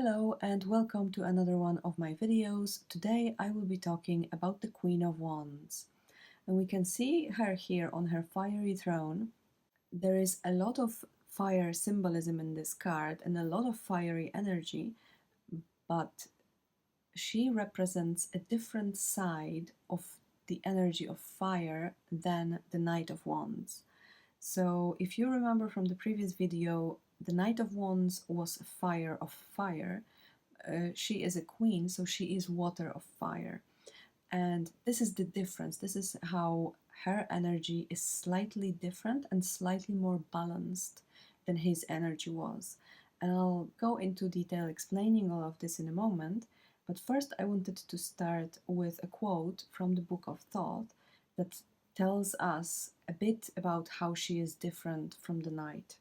Hello and welcome to another one of my videos. Today I will be talking about the Queen of Wands. And we can see her here on her fiery throne. There is a lot of fire symbolism in this card and a lot of fiery energy, but she represents a different side of the energy of fire than the Knight of Wands. So if you remember from the previous video, the Knight of Wands was a fire of fire. She is a queen, so she is water of fire. And this is the difference. This is how her energy is slightly different and slightly more balanced than his energy was. And I'll go into detail explaining all of this in a moment. But first, I wanted to start with a quote from the book of Thoth that tells us a bit about how she is different from the knight.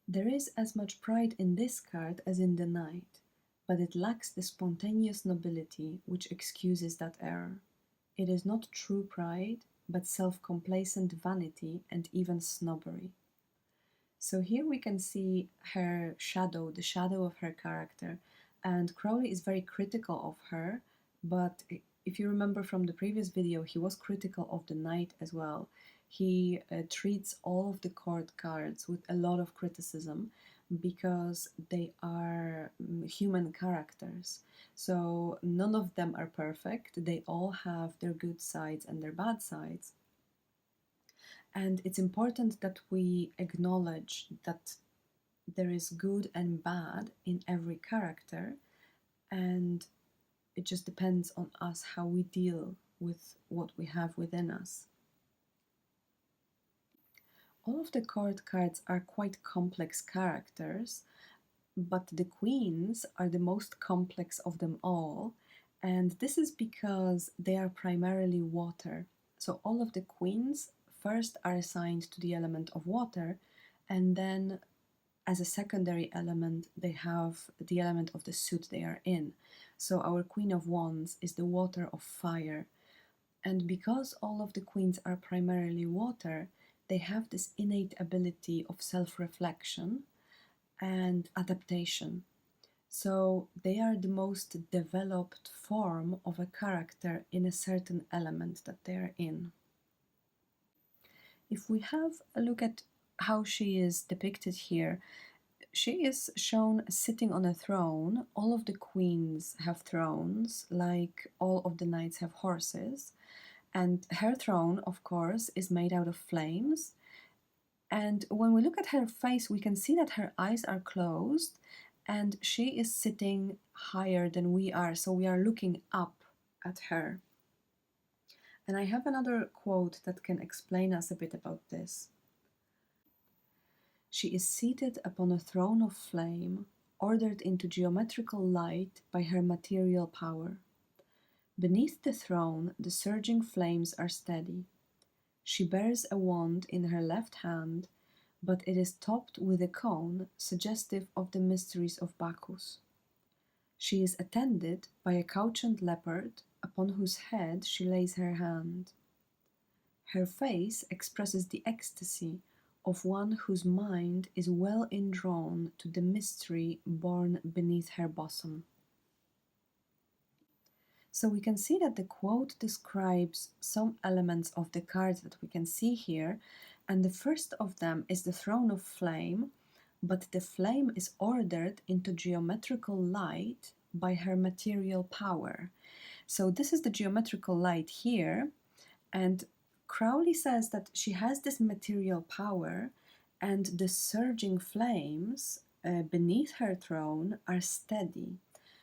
There is as much pride in this card as in the knight, but it lacks the spontaneous nobility which excuses that error. It is not true pride, but self-complacent vanity and even snobbery. So here we can see her shadow, the shadow of her character, and Crowley is very critical of her, but if you remember from the previous video, he was critical of the knight as well. He treats all of the court cards with a lot of criticism because they are human characters. So none of them are perfect. They all have their good sides and their bad sides. And it's important that we acknowledge that there is good and bad in every character, and it just depends on us how we deal with what we have within us. All of the court cards are quite complex characters, but the queens are the most complex of them all, and this is because they are primarily water. So all of the queens first are assigned to the element of water, and then as a secondary element they have the element of the suit they are in. So our Queen of Wands is the water of fire, and because all of the queens are primarily water, they have this innate ability of self-reflection and adaptation. So they are the most developed form of a character in a certain element that they are in. If we have a look at how she is depicted here, she is shown sitting on a throne. All of the queens have thrones, like all of the knights have horses. And her throne, of course, is made out of flames. And when we look at her face, we can see that her eyes are closed and she is sitting higher than we are. So we are looking up at her. And I have another quote that can explain us a bit about this. She is seated upon a throne of flame, ordered into geometrical light by her material power. Beneath the throne, the surging flames are steady. She bears a wand in her left hand, but it is topped with a cone, suggestive of the mysteries of Bacchus. She is attended by a couchant leopard, upon whose head she lays her hand. Her face expresses the ecstasy of one whose mind is well indrawn to the mystery born beneath her bosom. So we can see that the quote describes some elements of the card that we can see here, and the first of them is the throne of flame, but the flame is ordered into geometrical light by her material power. So this is the geometrical light here, and Crowley says that she has this material power, and the surging flames beneath her throne are steady.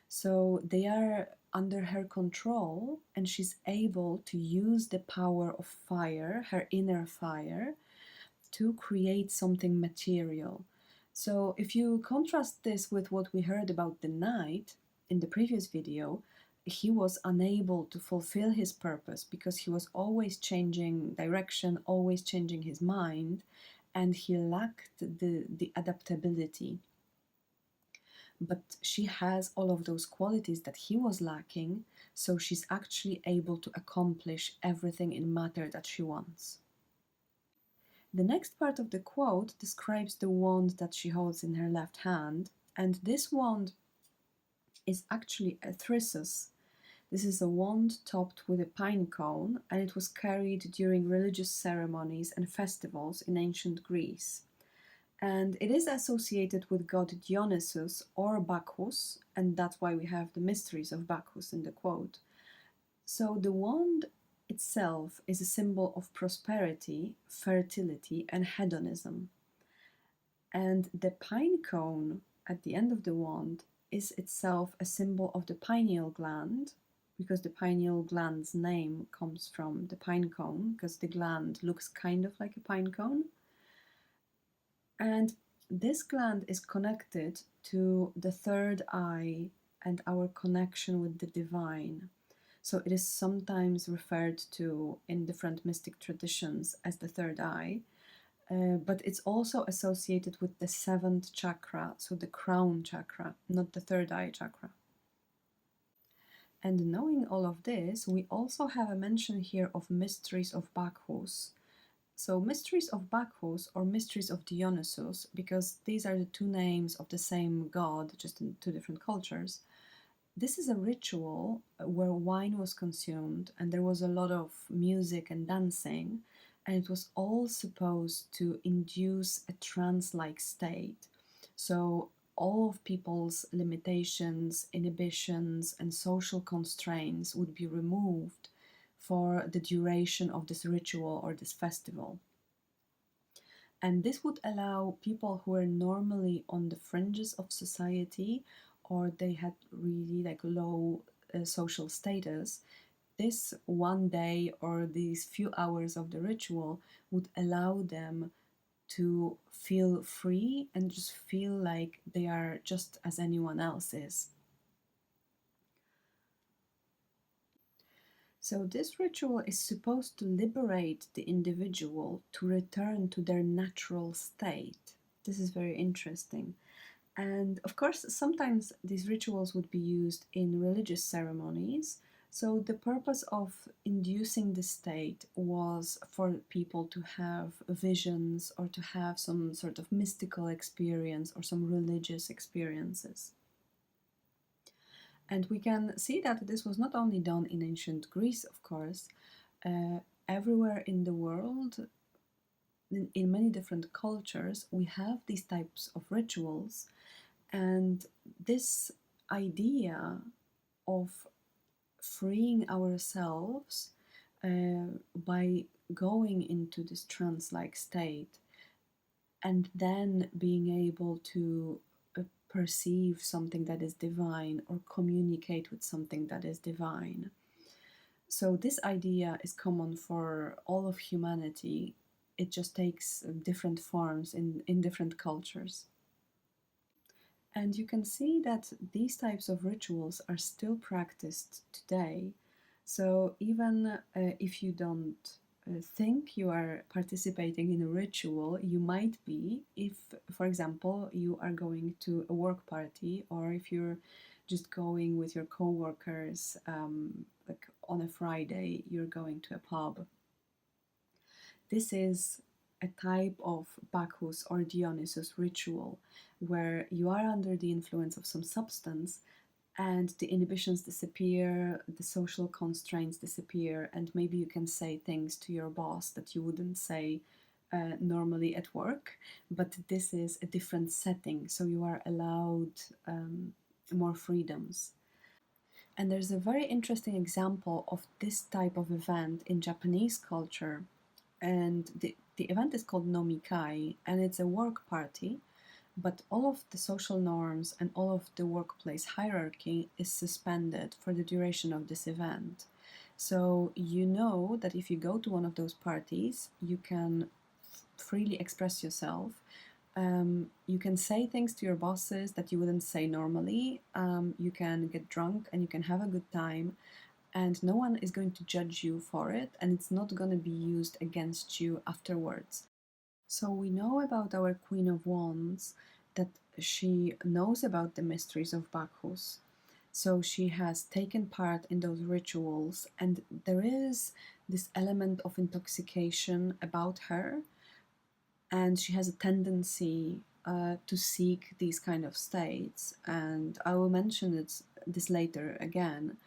So they are under her control, and she's able to use the power of fire, her inner fire, to create something material. So if you contrast this with what we heard about the knight in the previous video, he was unable to fulfill his purpose because he was always changing direction, always changing his mind, and he lacked the adaptability. But she has all of those qualities that he was lacking, so she's actually able to accomplish everything in matter that she wants. The next part of the quote describes the wand that she holds in her left hand, And this wand is actually a thyrsus. This is a wand topped with a pine cone, and it was carried during religious ceremonies and festivals in ancient Greece. And it is associated with god Dionysus or Bacchus, and that's why we have the mysteries of Bacchus in the quote. So the wand itself is a symbol of prosperity, fertility, and hedonism. And the pine cone at the end of the wand is itself a symbol of the pineal gland, because the pineal gland's name comes from the pine cone, because the gland looks kind of like a pine cone. And this gland is connected to the third eye and our connection with the divine. So it is sometimes referred to in different mystic traditions as the third eye, but it's also associated with the seventh chakra, so the crown chakra, not the third eye chakra. And knowing all of this, we also have a mention here of mysteries of Bacchus. So mysteries of Bacchus or mysteries of Dionysus, because these are the two names of the same god, just in two different cultures. This is a ritual where wine was consumed and there was a lot of music and dancing, and it was all supposed to induce a trance-like state. So all of people's limitations, inhibitions, and social constraints would be removed for the duration of this ritual or this festival. And this would allow people who are normally on the fringes of society, or they had really like low social status, this one day or these few hours of the ritual would allow them to feel free and just feel like they are just as anyone else is. So this ritual is supposed to liberate the individual to return to their natural state. This is very interesting. And of course, sometimes these rituals would be used in religious ceremonies. So the purpose of inducing the state was for people to have visions or to have some sort of mystical experience or some religious experiences. And we can see that this was not only done in ancient Greece, of course, everywhere in the world, in many different cultures, we have these types of rituals. And this idea of freeing ourselves by going into this trance-like state and then being able to perceive something that is divine or communicate with something that is divine. So this idea is common for all of humanity. It just takes different forms in different cultures. And you can see that these types of rituals are still practiced today. So even if you don't think you are participating in a ritual, you might be if, for example, you are going to a work party, or if you're just going with your co-workers, like on a Friday, you're going to a pub. This is a type of Bacchus or Dionysus ritual where you are under the influence of some substance and the inhibitions disappear, the social constraints disappear, and maybe you can say things to your boss that you wouldn't say normally at work, but this is a different setting, so you are allowed more freedoms. And there's a very interesting example of this type of event in Japanese culture, and the event is called nomikai, and it's a work party, but all of the social norms and all of the workplace hierarchy is suspended for the duration of this event. So you know that if you go to one of those parties, you can freely express yourself. You can say things to your bosses that you wouldn't say normally. You can get drunk and you can have a good time, and no one is going to judge you for it, and it's not going to be used against you afterwards. So we know about our Queen of Wands that she knows about the mysteries of Bacchus. So she has taken part in those rituals, and there is this element of intoxication about her, and she has a tendency to seek these kind of states, and I will mention this later again.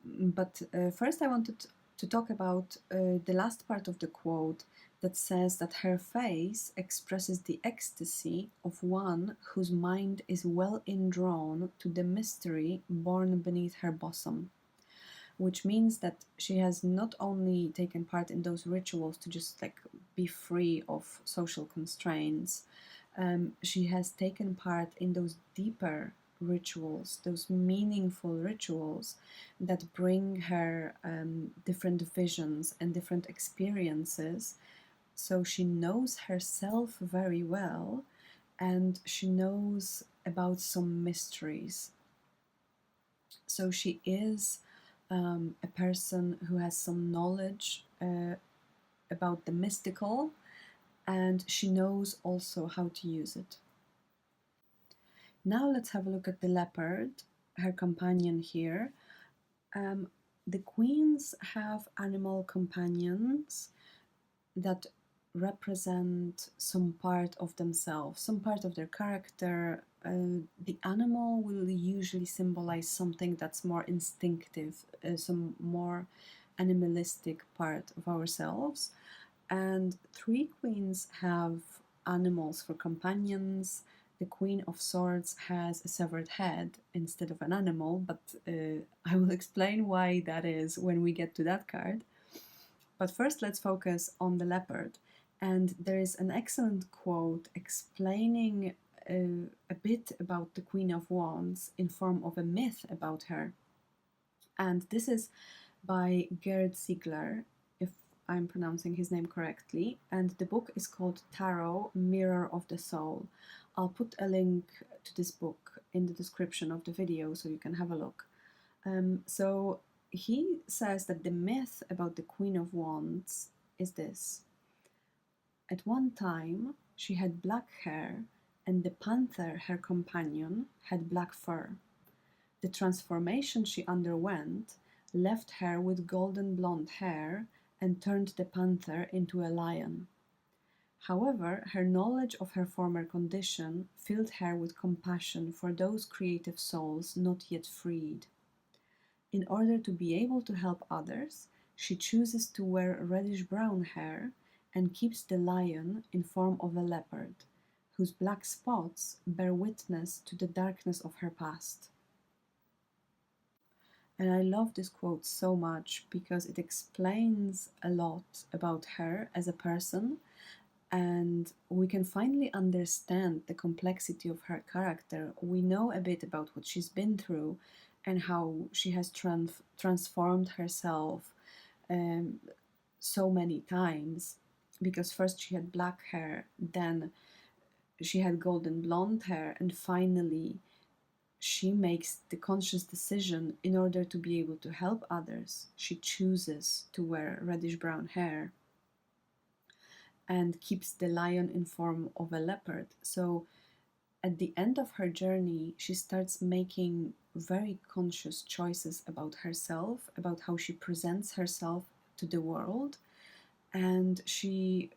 But first, I wanted to talk about the last part of the quote that says that her face expresses the ecstasy of one whose mind is well indrawn to the mystery born beneath her bosom, which means that she has not only taken part in those rituals to just like be free of social constraints, she has taken part in those deeper rituals, those meaningful rituals that bring her different visions and different experiences. So she knows herself very well, and she knows about some mysteries. So she is a person who has some knowledge about the mystical, and she knows also how to use it. Now let's have a look at the leopard, her companion here. The queens have animal companions that represent some part of themselves, some part of their character. The animal will usually symbolize something that's more instinctive, some more animalistic part of ourselves. And three queens have animals for companions. The Queen of Swords has a severed head instead of an animal, but I will explain why that is when we get to that card. But first, let's focus on the leopard. And there is an excellent quote explaining a bit about the Queen of Wands in form of a myth about her. And this is by Gerd Ziegler, if I'm pronouncing his name correctly. And the book is called Tarot, Mirror of the Soul. I'll put a link to this book in the description of the video so you can have a look. So he says that the myth about the Queen of Wands is this. At one time, she had black hair, and the panther, her companion, had black fur. The transformation she underwent left her with golden blonde hair and turned the panther into a lion. However, her knowledge of her former condition filled her with compassion for those creative souls not yet freed. In order to be able to help others, she chooses to wear reddish-brown hair and keeps the lion in form of a leopard, whose black spots bear witness to the darkness of her past. And I love this quote so much because it explains a lot about her as a person, and we can finally understand the complexity of her character. We know a bit about what she's been through and how she has transformed herself so many times, because first she had black hair, then she had golden blonde hair, and finally she makes the conscious decision in order to be able to help others. She chooses to wear reddish brown hair and keeps the lion in form of a leopard. So at the end of her journey, she starts making very conscious choices about herself, about how she presents herself to the world, and she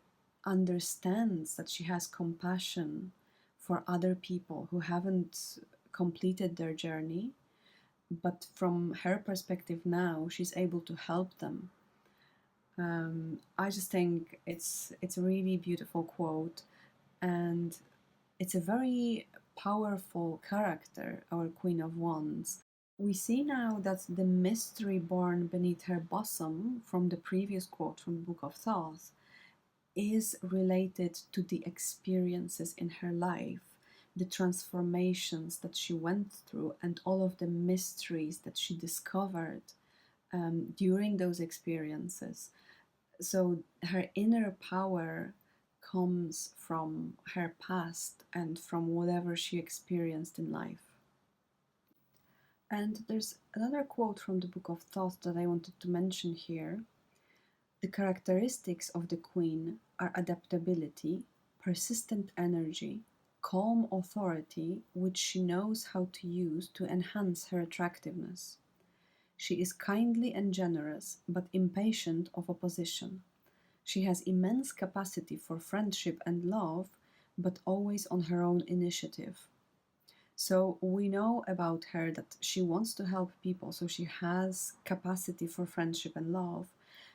understands that she has compassion for other people who haven't completed their journey, but from her perspective now, she's able to help them. I just think it's a really beautiful quote, and it's a very powerful character, our Queen of Wands. We see now that the mystery born beneath her bosom from the previous quote from the Book of Thoth is related to the experiences in her life, the transformations that she went through, and all of the mysteries that she discovered during those experiences. So her inner power comes from her past and from whatever she experienced in life. And there's another quote from the Book of Thoth that I wanted to mention here. The characteristics of the queen are adaptability, persistent energy, calm authority, which she knows how to use to enhance her attractiveness. She is kindly and generous, but impatient of opposition. She has immense capacity for friendship and love, but always on her own initiative. So we know about her that she wants to help people, so she has capacity for friendship and love,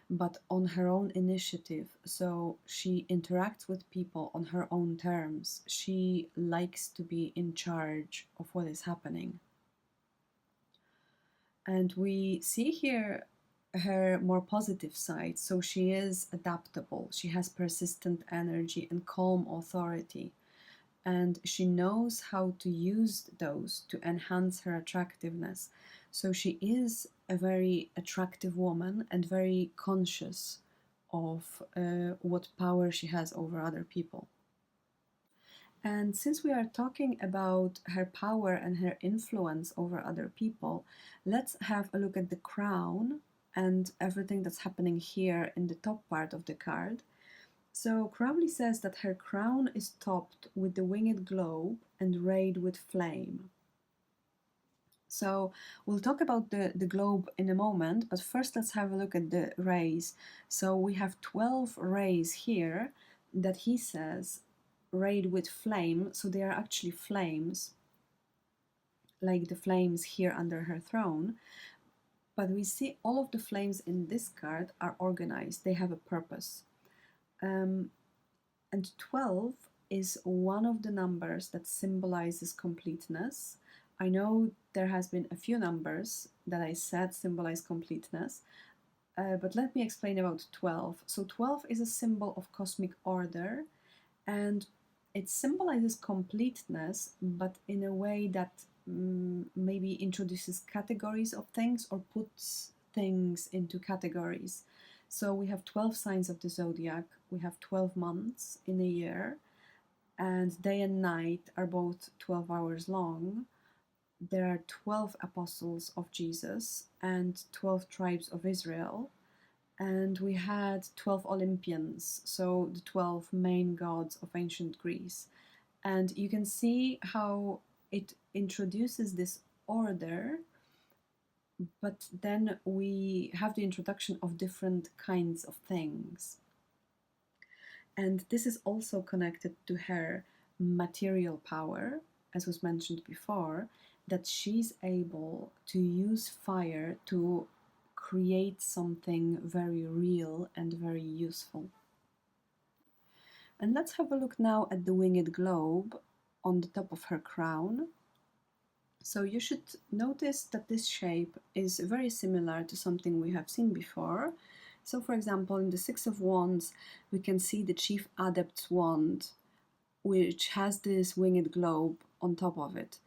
but on her own initiative. So she interacts with people on her own terms. She likes to be in charge of what is happening. And we see here her more positive side. So she is adaptable, she has persistent energy and calm authority. And she knows how to use those to enhance her attractiveness. So she is a very attractive woman and very conscious of what power she has over other people. And since we are talking about her power and her influence over other people, let's have a look at the crown and everything that's happening here in the top part of the card. So Crowley says that her crown is topped with the winged globe and rayed with flame. So we'll talk about the globe in a moment, but first let's have a look at the rays. So we have 12 rays here that he says rayed with flame, so they are actually flames, like the flames here under her throne. But we see all of the flames in this card are organized, they have a purpose. And 12 is one of the numbers that symbolizes completeness. I know there has been a few numbers that I said symbolize completeness, but let me explain about 12. So 12 is a symbol of cosmic order, and it symbolizes completeness, but in a way that maybe introduces categories of things or puts things into categories. So we have 12 signs of the zodiac, we have 12 months in a year, and day and night are both 12 hours long. There are 12 apostles of Jesus and 12 tribes of Israel. And we had 12 Olympians, so the 12 main gods of ancient Greece. And you can see how it introduces this order, but then we have the introduction of different kinds of things. And this is also connected to her material power, as was mentioned before, that she's able to use fire to create something very real and very useful. And let's have a look now at the winged globe on the top of her crown. So you should notice that this shape is very similar to something we have seen before. So for example, in the Six of Wands, we can see the Chief Adept's wand, which has this winged globe on top of it.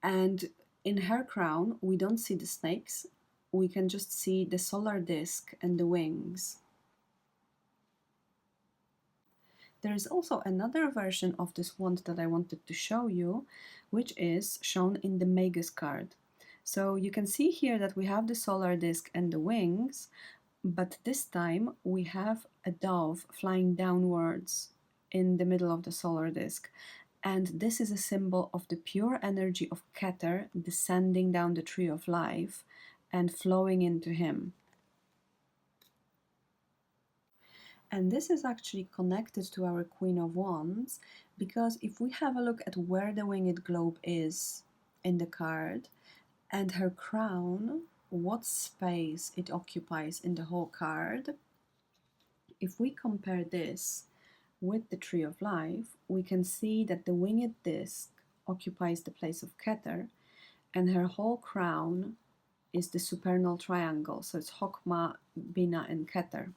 And in her crown, we don't see the snakes, we can just see the solar disk and the wings. There is also another version of this wand that I wanted to show you, which is shown in the Magus card. So you can see here that we have the solar disk and the wings, but this time we have a dove flying downwards in the middle of the solar disk. And this is a symbol of the pure energy of Keter descending down the tree of life and flowing into him. And this is actually connected to our Queen of Wands, because if we have a look at where the winged globe is in the card and her crown, what space it occupies in the whole card, if we compare this with the Tree of Life, we can see that the winged disc occupies the place of Keter, and her whole crown is the supernal triangle, so it's Chokmah, Bina, and Keter.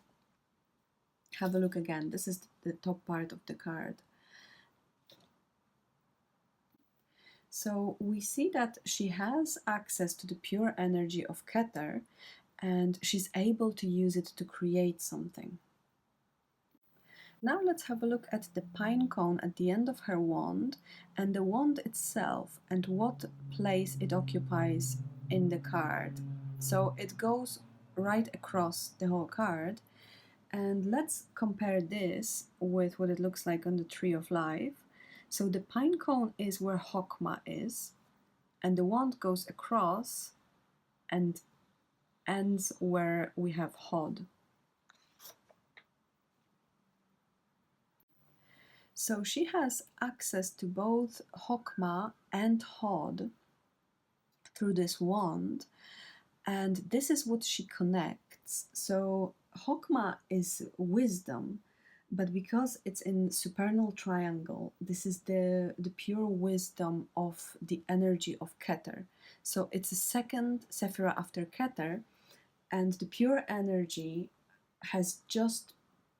Have a look again, this is the top part of the card. So we see that she has access to the pure energy of Keter, and she's able to use it to create something. Now let's have a look at the pine cone at the end of her wand and the wand itself and what place it occupies in the card. So it goes right across the whole card, and let's compare this with what it looks like on the Tree of Life. So the pine cone is where Chokmah is, and the wand goes across and ends where we have Hod. So she has access to both Hokmah and Hod through this wand, and this is what she connects. So Hokmah is wisdom, but because it's in supernal triangle, this is the pure wisdom of the energy of Keter. So it's the second Sephirah after Keter, and the pure energy has just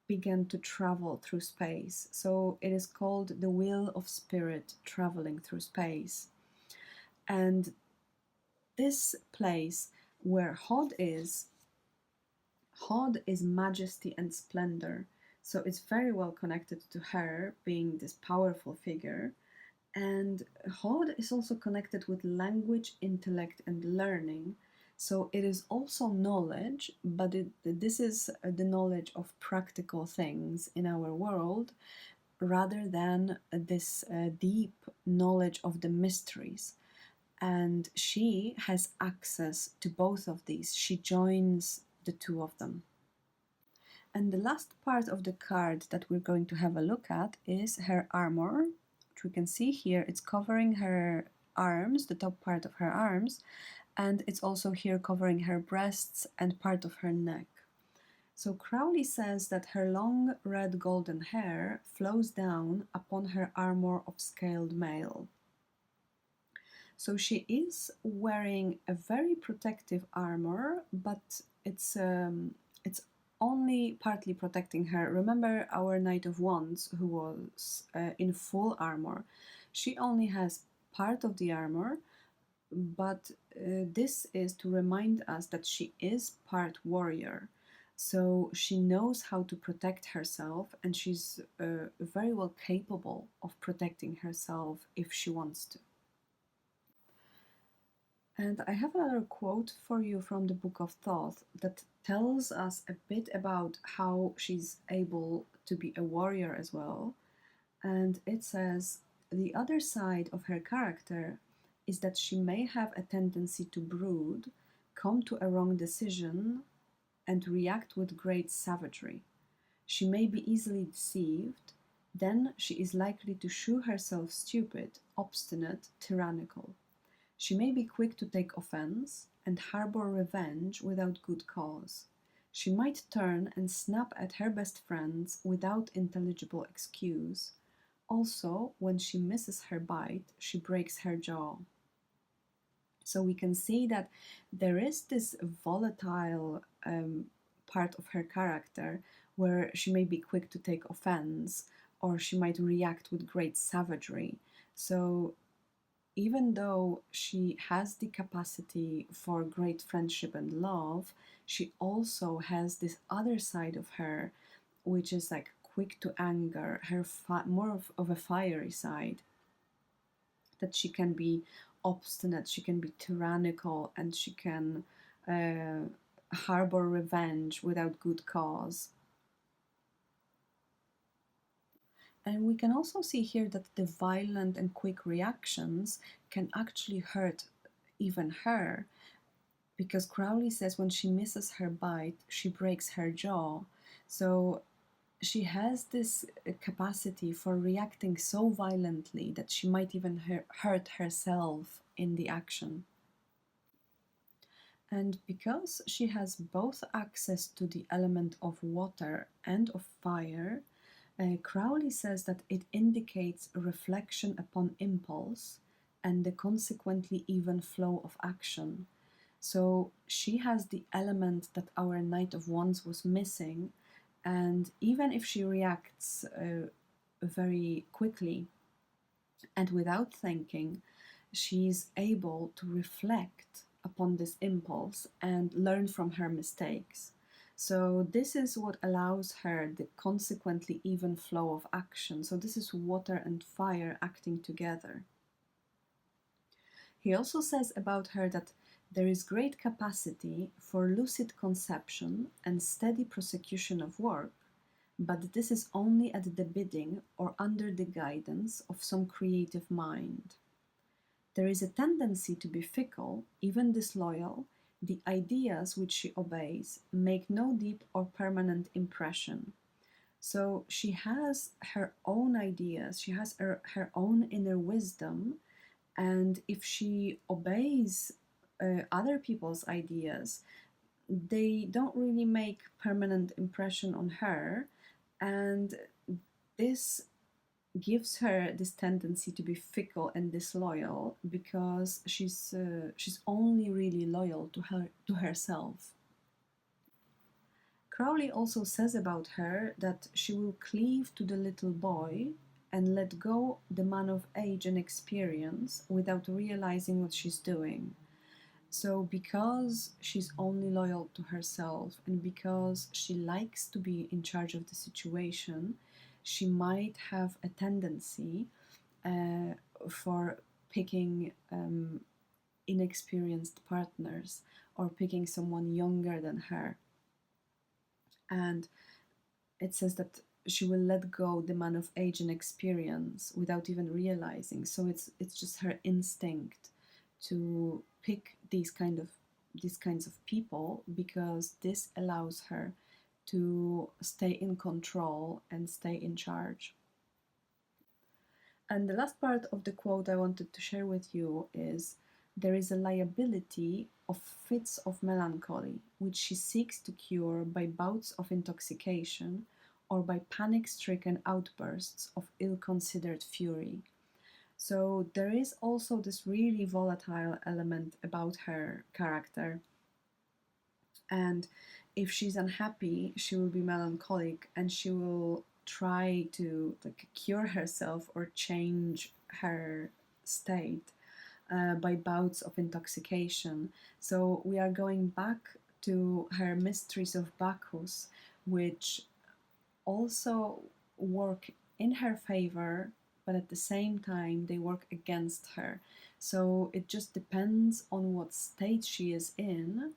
begun to travel through space. So it is called the wheel of spirit traveling through space. And this place where Hod is majesty and splendor. So it's very well connected to her being this powerful figure. And Hod is also connected with language, intellect, and learning. So it is also knowledge, but this is the knowledge of practical things in our world rather than this deep knowledge of the mysteries. And she has access to both of these. She joins the two of them. And the last part of the card that we're going to have a look at is her armor, which we can see here. It's covering her arms, the top part of her arms, and it's also here covering her breasts and part of her neck. So Crowley says that her long red golden hair flows down upon her armor of scaled mail. So she is wearing a very protective armor, but it's only partly protecting her. Remember our Knight of Wands, who was in full armor. She only has part of the armor, but this is to remind us that she is part warrior. So she knows how to protect herself, and she's very well capable of protecting herself if she wants to. And I have another quote for you from the book of Thoth that tells us a bit about how she's able to be a warrior as well. And it says, the other side of her character is that she may have a tendency to brood, come to a wrong decision, and react with great savagery. She may be easily deceived, then she is likely to shew herself stupid, obstinate, tyrannical. She may be quick to take offense and harbor revenge without good cause. She might turn and snap at her best friends without intelligible excuse. Also, when she misses her bite, she breaks her jaw. So we can see that there is this volatile part of her character where she may be quick to take offense, or she might react with great savagery. So even though she has the capacity for great friendship and love, she also has this other side of her, which is like quick to anger, her more of a fiery side. That she can be obstinate, she can be tyrannical, and she can harbor revenge without good cause. And we can also see here that the violent and quick reactions can actually hurt even her, because Crowley says when she misses her bite, she breaks her jaw. So she has this capacity for reacting so violently that she might even hurt herself in the action. And because she has both access to the element of water and of fire, Crowley says that it indicates a reflection upon impulse and the consequently even flow of action. So she has the element that our Knight of Wands was missing, and even if she reacts very quickly and without thinking, she's able to reflect upon this impulse and learn from her mistakes. So this is what allows her the consequently even flow of action. So this is water and fire acting together. He also says about her that there is great capacity for lucid conception and steady prosecution of work, but this is only at the bidding or under the guidance of some creative mind. There is a tendency to be fickle, even disloyal. The ideas which she obeys make no deep or permanent impression. So she has her own ideas, she has her own inner wisdom, and if she obeys other people's ideas, they don't really make permanent impression on her, and this gives her this tendency to be fickle and disloyal because she's only really loyal to herself. Crowley also says about her that she will cleave to the little boy and let go the man of age and experience without realizing what she's doing. So, because she's only loyal to herself and because she likes to be in charge of the situation, she might have a tendency uh, for picking inexperienced partners or picking someone younger than her. And it says that she will let go the man of age and experience without even realizing. So it's just her instinct to pick these kinds of people because this allows her to stay in control and stay in charge. And the last part of the quote I wanted to share with you is: there is a liability of fits of melancholy, which she seeks to cure by bouts of intoxication or by panic stricken outbursts of ill considered fury. So there is also this really volatile element about her character. And if she's unhappy, she will be melancholic and she will try to like cure herself or change her state by bouts of intoxication. So we are going back to her mysteries of Bacchus, which also work in her favor, but at the same time they work against her. So it just depends on what state she is in.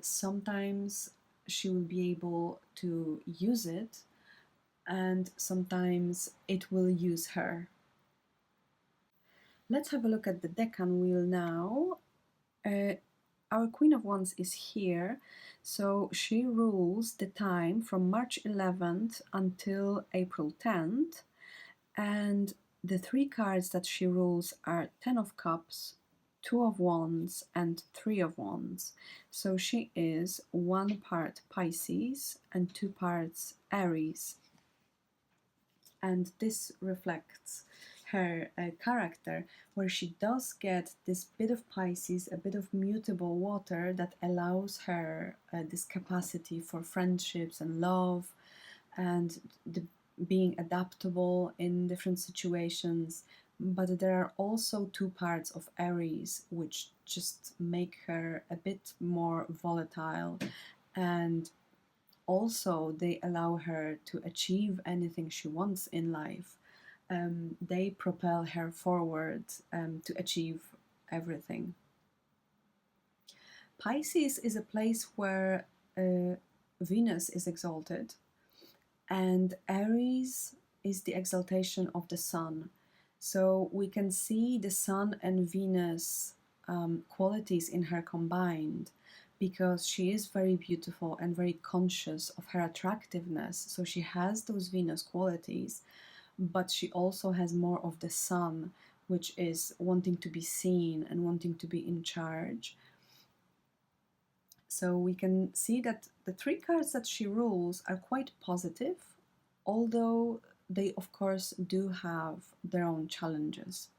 Sometimes she will be able to use it, and sometimes it will use her. Let's have a look at the Decan wheel now. Our Queen of Wands is here, so she rules the time from March 11th until April 10th, and the three cards that she rules are Ten of Cups, Two of Wands, and Three of Wands. So she is one part Pisces and two parts Aries, and this reflects her character, where she does get this bit of Pisces, a bit of mutable water that allows her this capacity for friendships and love and being adaptable in different situations. But there are also two parts of Aries which just make her a bit more volatile, and also they allow her to achieve anything she wants in life. They propel her forward to achieve everything. Pisces is a place where Venus is exalted, and Aries is the exaltation of the sun. So we can see the sun and Venus qualities in her combined, because she is very beautiful and very conscious of her attractiveness. So she has those Venus qualities, but she also has more of the sun, which is wanting to be seen and wanting to be in charge. So we can see that the three cards that she rules are quite positive, although they of course do have their own challenges.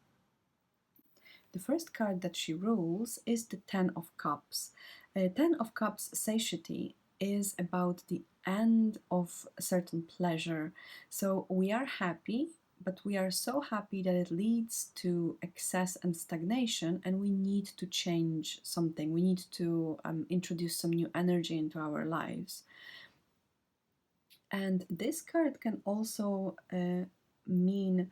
The first card that she rules is the Ten of Cups. Ten of Cups satiety is about the end of a certain pleasure. So we are happy, but we are so happy that it leads to excess and stagnation, and we need to change something. We need to introduce some new energy into our lives. And this card can also mean,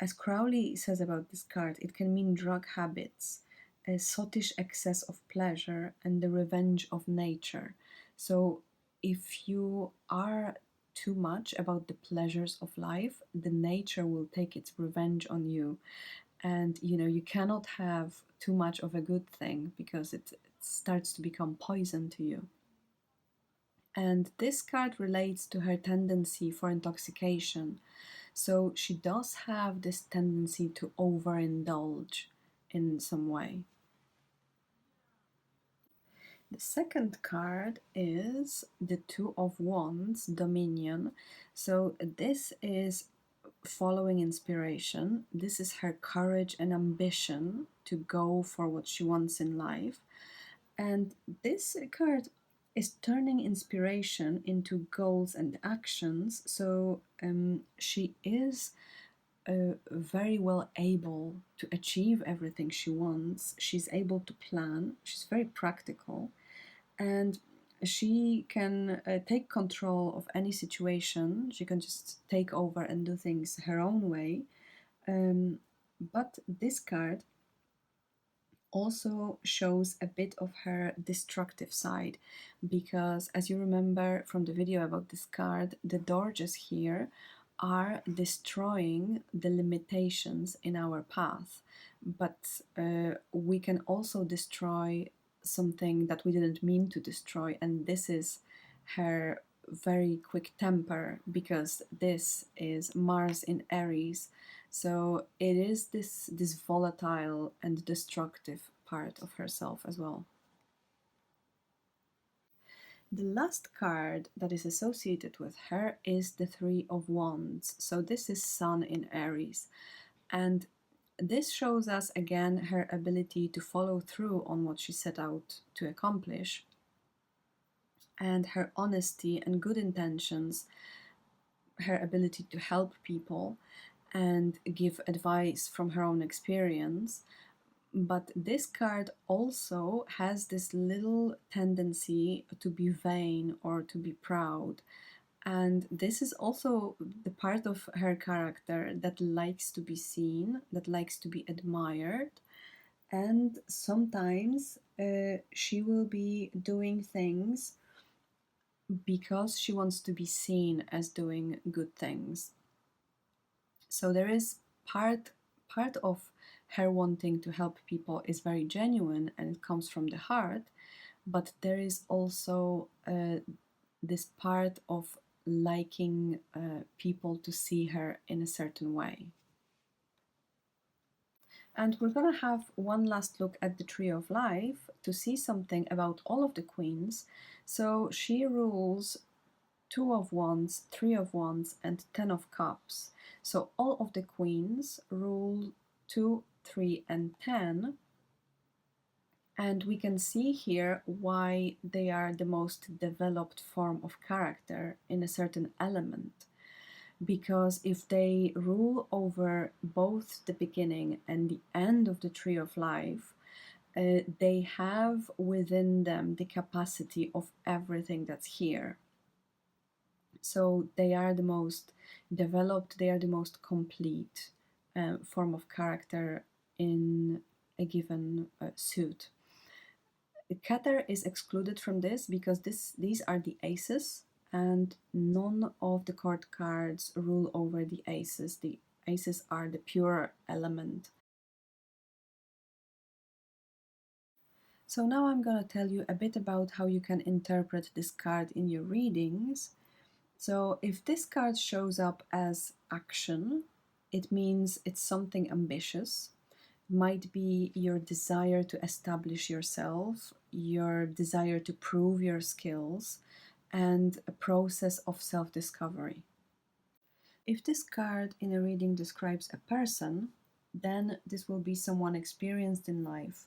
as Crowley says about this card, it can mean drug habits, a sottish excess of pleasure, and the revenge of nature. So if you are too much about the pleasures of life, the nature will take its revenge on you. And you cannot have too much of a good thing because it starts to become poison to you. And this card relates to her tendency for intoxication. So she does have this tendency to overindulge in some way. The second card is the Two of Wands, Dominion. So this is following inspiration. This is her courage and ambition to go for what she wants in life. And this card is turning inspiration into goals and actions. So she is very well able to achieve everything she wants. She's able to plan. She's very practical. And she can take control of any situation. She can just take over and do things her own way. But this card also shows a bit of her destructive side, because as you remember from the video about this card, the Doges here are destroying the limitations in our path, but we can also destroy something that we didn't mean to destroy, and this is her very quick temper, because this is Mars in Aries. So it is this volatile and destructive part of herself as well. The last card that is associated with her is the Three of Wands. So this is Sun in Aries. And this shows us again her ability to follow through on what she set out to accomplish, and her honesty and good intentions, her ability to help people and give advice from her own experience. But this card also has this little tendency to be vain or to be proud. And this is also the part of her character that likes to be seen, that likes to be admired. And sometimes she will be doing things because she wants to be seen as doing good things. So there is part of her wanting to help people is very genuine and it comes from the heart, but there is also this part of liking people to see her in a certain way. And we're going to have one last look at the Tree of Life to see something about all of the queens. So she rules Two of Wands, Three of Wands, and Ten of Cups. So all of the queens rule 2, 3, and 10. And we can see here why they are the most developed form of character in a certain element. Because if they rule over both the beginning and the end of the Tree of Life, they have within them the capacity of everything that's here. So they are the most developed, they are the most complete form of character in a given suit. The Keter is excluded from this because these are the aces, and none of the court cards rule over the aces. The aces are the pure element. So now I'm going to tell you a bit about how you can interpret this card in your readings. So if this card shows up as action, it means it's something ambitious. It might be your desire to establish yourself, your desire to prove your skills, and a process of self-discovery. If this card in a reading describes a person, then this will be someone experienced in life.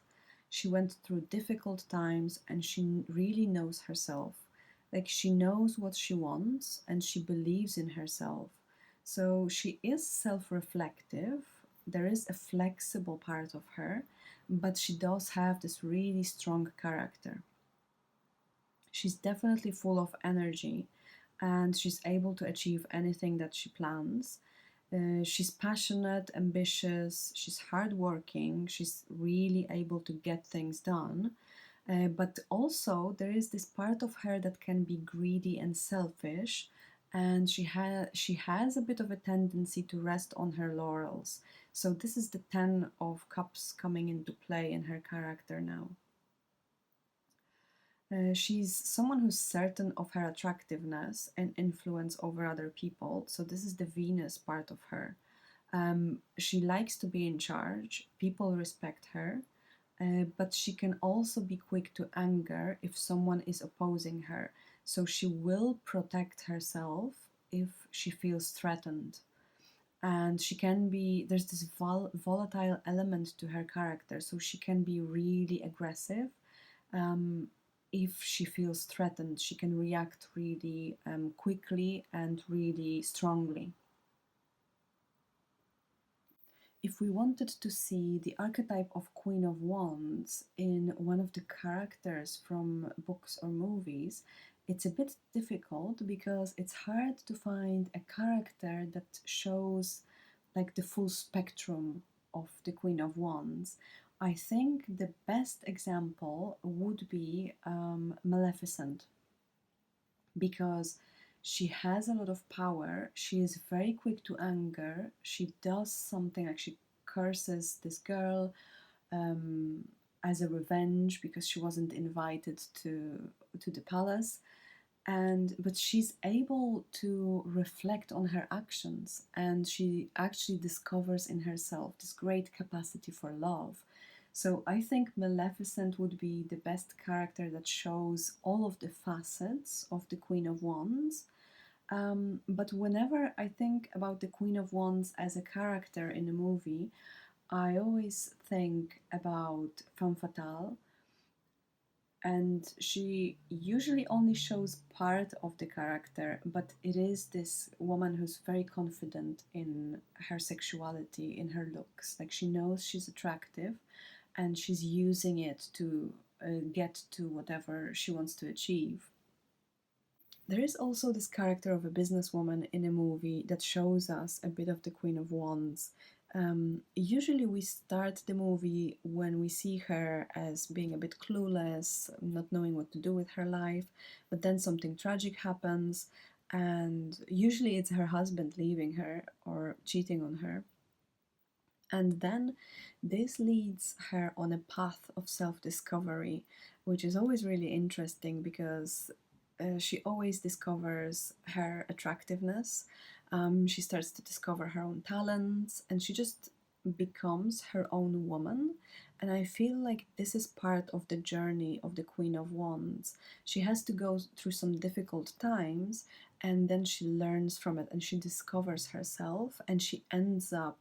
She went through difficult times and she really knows herself. Like, she knows what she wants and she believes in herself. So she is self-reflective. There is a flexible part of her, but she does have this really strong character. She's definitely full of energy and she's able to achieve anything that she plans. She's passionate, ambitious, she's hardworking, she's really able to get things done. But also there is this part of her that can be greedy and selfish, and she has a bit of a tendency to rest on her laurels. So this is the Ten of Cups coming into play in her character now. She's someone who's certain of her attractiveness and influence over other people. So, this is the Venus part of her. She likes to be in charge, people respect her, but she can also be quick to anger if someone is opposing her. So, she will protect herself if she feels threatened. And she can be, there's this volatile element to her character, so she can be really aggressive. um, if she feels threatened, she can react really quickly and really strongly. If we wanted to see the archetype of Queen of Wands in one of the characters from books or movies, it's a bit difficult because it's hard to find a character that shows like the full spectrum of the Queen of Wands. I think the best example would be Maleficent, because she has a lot of power. She is very quick to anger. She does something like she curses this girl um, as a revenge because she wasn't invited to the palace. And but she's able to reflect on her actions, and she actually discovers in herself this great capacity for love. So I think Maleficent would be the best character that shows all of the facets of the Queen of Wands. But whenever I think about the Queen of Wands as a character in a movie, I always think about Femme Fatale, and she usually only shows part of the character, but it is this woman who's very confident in her sexuality, in her looks. Like she knows she's attractive and she's using it to get to whatever she wants to achieve. There is also this character of a businesswoman in a movie that shows us a bit of the Queen of Wands. Usually, we start the movie when we see her as being a bit clueless, not knowing what to do with her life, but then something tragic happens, and usually it's her husband leaving her or cheating on her. And then this leads her on a path of self discovery, which is always really interesting because she always discovers her attractiveness. She starts to discover her own talents and she just becomes her own woman. And I feel like this is part of the journey of the Queen of Wands. She has to go through some difficult times and then she learns from it and she discovers herself and she ends up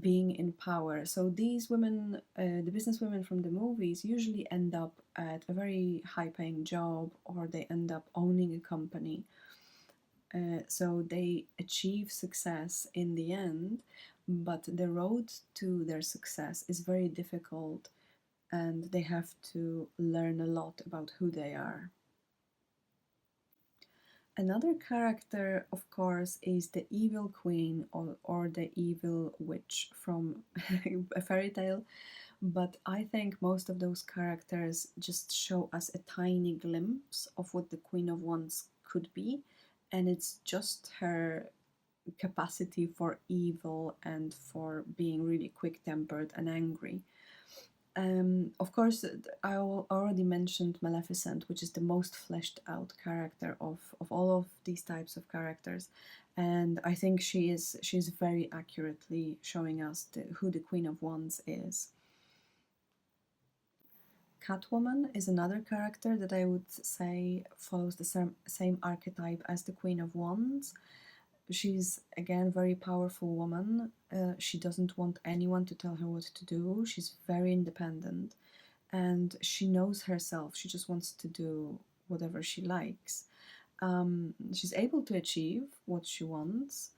being in power. So these women, the business women from the movies, usually end up at a very high-paying job, or they end up owning a company. So they achieve success in the end, but the road to their success is very difficult, and they have to learn a lot about who they are. Another character, of course, is the evil queen or the evil witch from a fairy tale. But I think most of those characters just show us a tiny glimpse of what the Queen of Wands could be, and it's just her capacity for evil and for being really quick tempered and angry. Of course, I already mentioned Maleficent, which is the most fleshed out character of all of these types of characters, and I think she's very accurately showing us who the Queen of Wands is. Catwoman is another character that I would say follows the same archetype as the Queen of Wands. She's again a very powerful woman. She doesn't want anyone to tell her what to do. She's very independent and she knows herself. She just wants to do whatever she likes. She's able to achieve what she wants,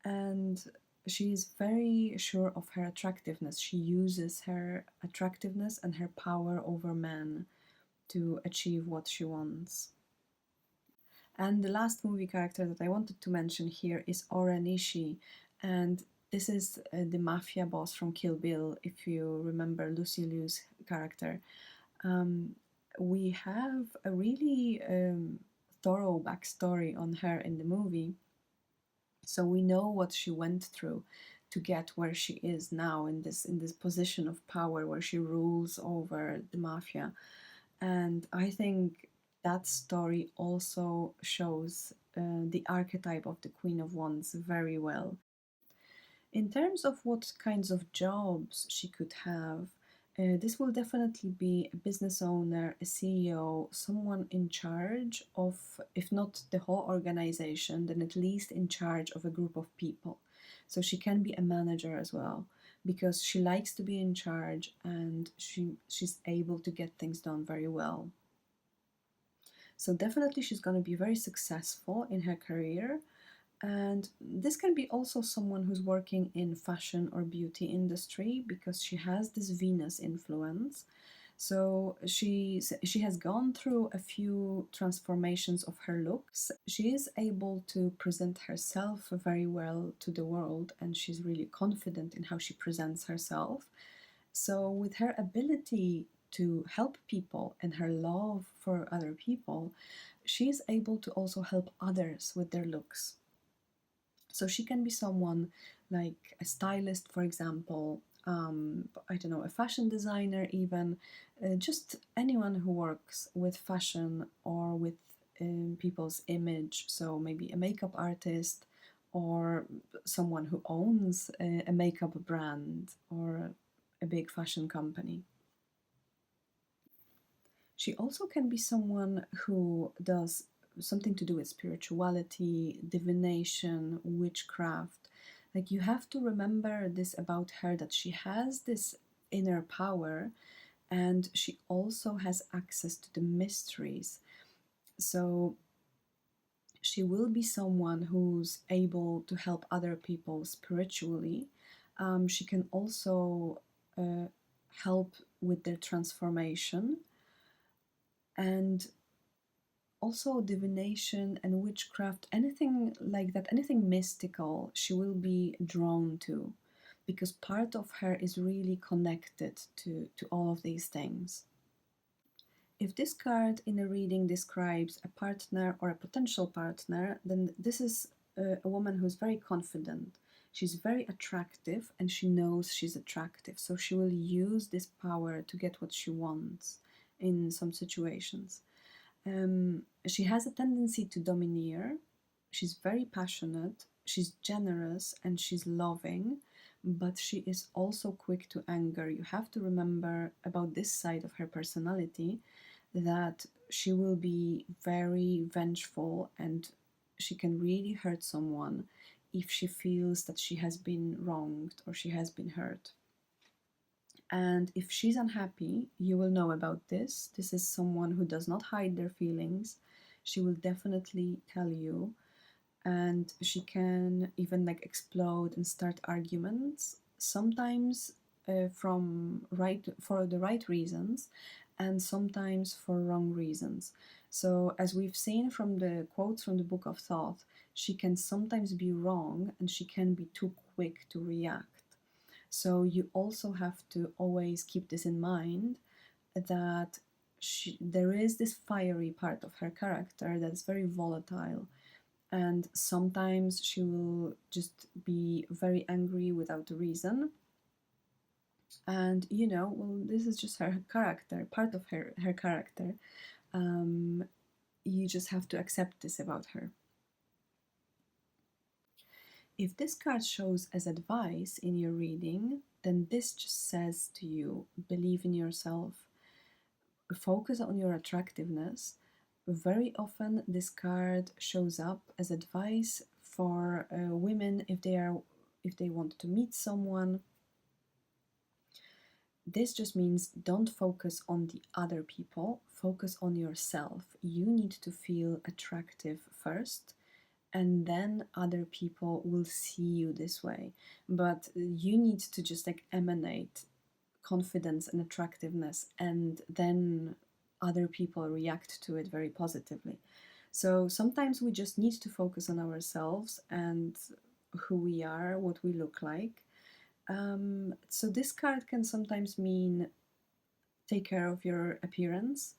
and she's very sure of her attractiveness. She uses her attractiveness and her power over men to achieve what she wants. And the last movie character that I wanted to mention here is Ora Nishi, and this is the mafia boss from Kill Bill, if you remember Lucy Liu's character. We have a really thorough backstory on her in the movie, so we know what she went through to get where she is now in this position of power where she rules over the mafia. And I think that story also shows the archetype of the Queen of Wands very well. In terms of what kinds of jobs she could have, this will definitely be a business owner, a CEO, someone in charge of, if not the whole organization, then at least in charge of a group of people. So she can be a manager as well, because she likes to be in charge and she's able to get things done very well. So definitely she's going to be very successful in her career. And this can be also someone who's working in fashion or beauty industry because she has this Venus influence. So she has gone through a few transformations of her looks. She is able to present herself very well to the world, and she's really confident in how she presents herself. So with her ability to help people and her love for other people, she's able to also help others with their looks. So she can be someone like a stylist, for example, I don't know, a fashion designer, even just anyone who works with fashion or with people's image. So maybe a makeup artist or someone who owns a makeup brand or a big fashion company. She also can be someone who does something to do with spirituality, divination, witchcraft. Like, you have to remember this about her, that she has this inner power and she also has access to the mysteries. So she will be someone who's able to help other people spiritually. She can also help with their transformation, and also divination and witchcraft, anything like that, anything mystical, she will be drawn to, because part of her is really connected to all of these things. If this card in a reading describes a partner or a potential partner, then this is a woman who's very confident. She's very attractive and she knows she's attractive, so she will use this power to get what she wants in some situations. She has a tendency to domineer. She's very passionate, she's generous, and she's loving, but she is also quick to anger. You have to remember about this side of her personality, that she will be very vengeful and she can really hurt someone if she feels that she has been wronged or she has been hurt. And if she's unhappy, you will know about this. This is someone who does not hide their feelings. She will definitely tell you, and she can even like explode and start arguments, sometimes for the right reasons, and sometimes for wrong reasons. So as we've seen from the quotes from the book of Thoth, she can sometimes be wrong and she can be too quick to react. So you also have to always keep this in mind, that there is this fiery part of her character that's very volatile, and sometimes she will just be very angry without a reason. And well, this is just her character, part of her character. Um, you just have to accept this about her. If this card shows as advice in your reading, then this just says to you, believe in yourself, focus on your attractiveness. Very often, this card shows up as advice for women if they want to meet someone. This just means don't focus on the other people, focus on yourself. You need to feel attractive first, and then other people will see you this way. But you need to just like emanate confidence and attractiveness, and then other people react to it very positively. So sometimes we just need to focus on ourselves and who we are, what we look like. So this card can sometimes mean take care of your appearance.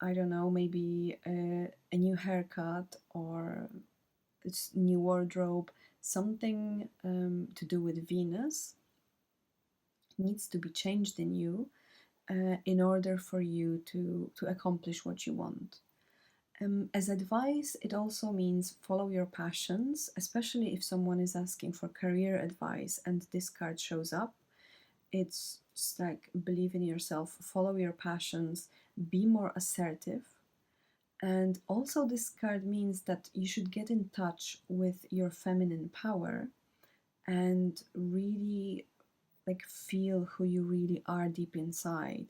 I don't know, maybe a new haircut or new wardrobe, something to do with Venus needs to be changed in you. in order for you to accomplish what you want. As advice, it also means follow your passions, especially if someone is asking for career advice and this card shows up. It's just like believe in yourself, follow your passions, be more assertive. And also, this card means that you should get in touch with your feminine power and really like feel who you really are deep inside.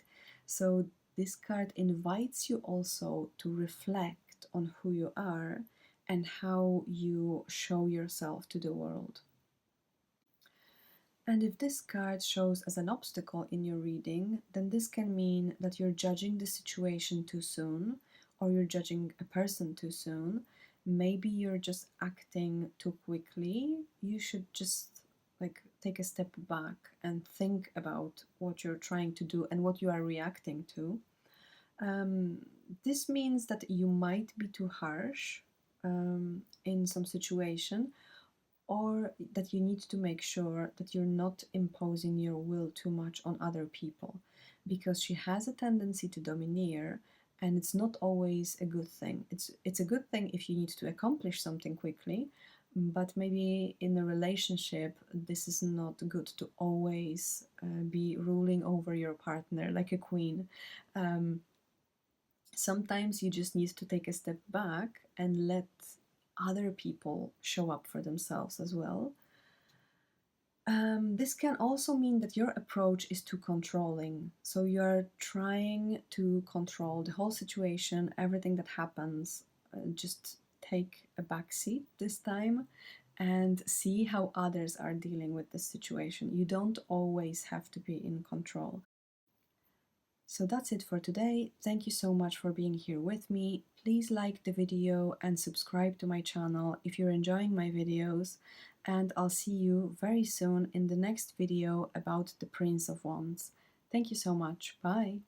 So this card invites you also to reflect on who you are and how you show yourself to the world. And if this card shows as an obstacle in your reading, then this can mean that you're judging the situation too soon, or you're judging a person too soon. Maybe you're just acting too quickly. You should just like take a step back and think about what you're trying to do and what you are reacting to. Um, this means that you might be too harsh in some situation, or that you need to make sure that you're not imposing your will too much on other people, because she has a tendency to domineer, and it's not always a good thing. It's a good thing if you need to accomplish something quickly, but maybe in a relationship this is not good to always be ruling over your partner like a queen. Um, Sometimes you just need to take a step back and let other people show up for themselves as well. This can also mean that your approach is too controlling. So you're trying to control the whole situation, everything that happens. Just take a back seat this time and see how others are dealing with this situation. You don't always have to be in control. So that's it for today. Thank you so much for being here with me. Please like the video and subscribe to my channel if you're enjoying my videos. And I'll see you very soon in the next video about the Prince of Wands. Thank you so much. Bye.